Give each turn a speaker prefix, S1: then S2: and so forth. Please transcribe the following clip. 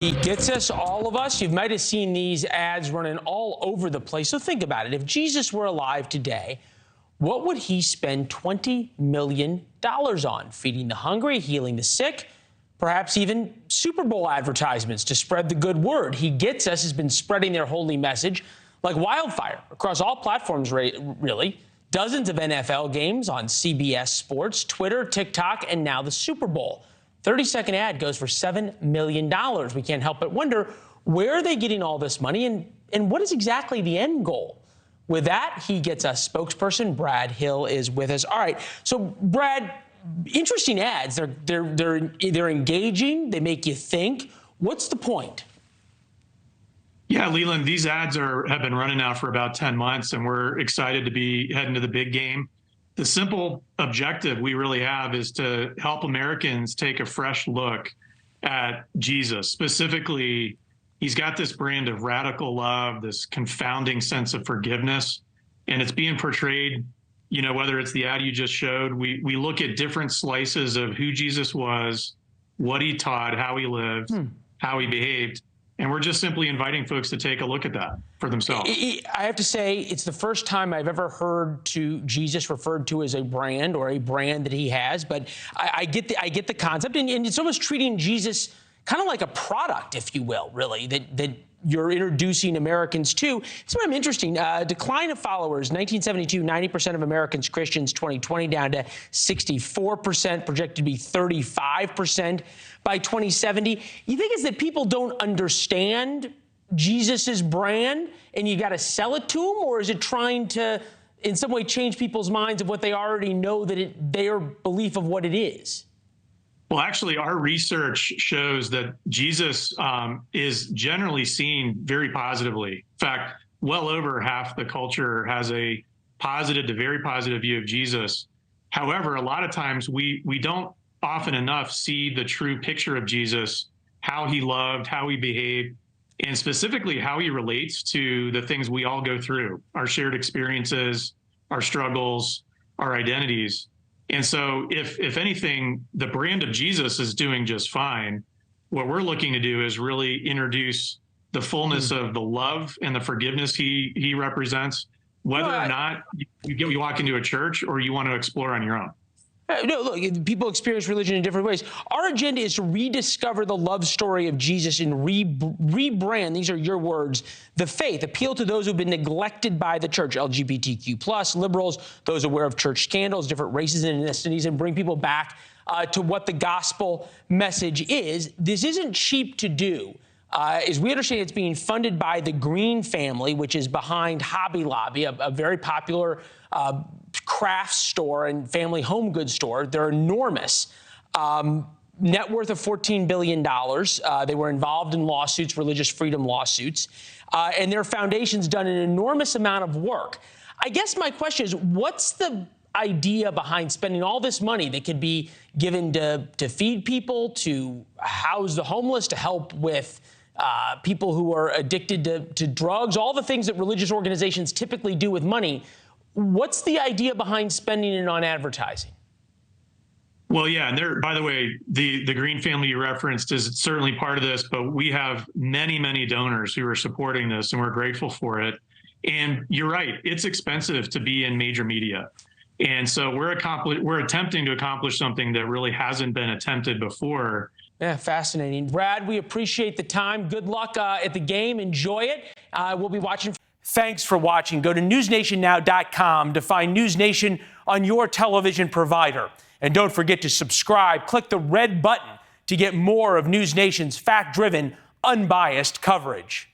S1: He gets us, all of us. You might have seen these ads running all over the place. So think about it. If Jesus were alive today, what would he spend $20 million on? Feeding the hungry, healing the sick, perhaps even Super Bowl advertisements to spread the good word. He Gets Us has been spreading their holy message like wildfire across all platforms, really. Dozens of NFL games on CBS Sports, Twitter, TikTok, and now the Super Bowl. 30-second ad goes for $7 million. We can't help but wonder, where are they getting all this money, and what is exactly the end goal? With that, He Gets Us spokesperson Brad Hill is with us. All right, so Brad, interesting ads. They're engaging. They make you think. What's the point?
S2: Yeah, Leland, these ads have been running now for about 10 months, and we're excited to be heading to the big game. The simple objective we really have is to help Americans take a fresh look at Jesus. Specifically, he's got this brand of radical love, this confounding sense of forgiveness, and it's being portrayed, whether it's the ad you just showed, we look at different slices of who Jesus was, what he taught, how he lived, how he behaved. And we're just simply inviting folks to take a look at that for themselves.
S1: I have to say, it's the first time I've ever heard Jesus referred to as a brand, or a brand that he has. But I get the concept, and it's almost treating Jesus kind of like a product, if you will, really, that you're introducing Americans to. It's sort of interesting. Decline of followers, 1972, 90% of Americans Christians, 2020 down to 64%, projected to be 35% by 2070. You think it's that people don't understand Jesus's brand and you got to sell it to them, or is it trying to in some way change people's minds of what they already know, their belief of what it is?
S2: Well, actually, our research shows that Jesus is generally seen very positively. In fact, well over half the culture has a positive to very positive view of Jesus. However, a lot of times we don't often enough see the true picture of Jesus, how he loved, how he behaved, and specifically how he relates to the things we all go through, our shared experiences, our struggles, our identities. And so if anything, the brand of Jesus is doing just fine. What we're looking to do is really introduce the fullness of the love and the forgiveness he represents, whether or not you walk into a church or you want to explore on your own.
S1: No, look, people experience religion in different ways. Our agenda is to rediscover the love story of Jesus and rebrand, these are your words, the faith, appeal to those who've been neglected by the church, LGBTQ+, liberals, those aware of church scandals, different races and ethnicities, and bring people back to what the gospel message is. This isn't cheap to do. As we understand, it's being funded by the Green family, which is behind Hobby Lobby, a very popular craft store and family home goods store. They're enormous. Net worth of $14 billion. They were involved in lawsuits, religious freedom lawsuits, and their foundation's done an enormous amount of work. I guess my question is, what's the idea behind spending all this money that could be given to feed people, to house the homeless, to help with people who are addicted to drugs, all the things that religious organizations typically do with money? What's the idea behind spending it on advertising?
S2: Well, yeah, and by the way, the Green family you referenced is certainly part of this, but we have many, many donors who are supporting this, and we're grateful for it. And you're right, it's expensive to be in major media. And so we're attempting to accomplish something that really hasn't been attempted before.
S1: Yeah, fascinating. Brad, we appreciate the time. Good luck at the game. Enjoy it. We'll be watching. Thanks for watching. Go to newsnationnow.com to find NewsNation on your television provider. And don't forget to subscribe. Click the red button to get more of NewsNation's fact-driven, unbiased coverage.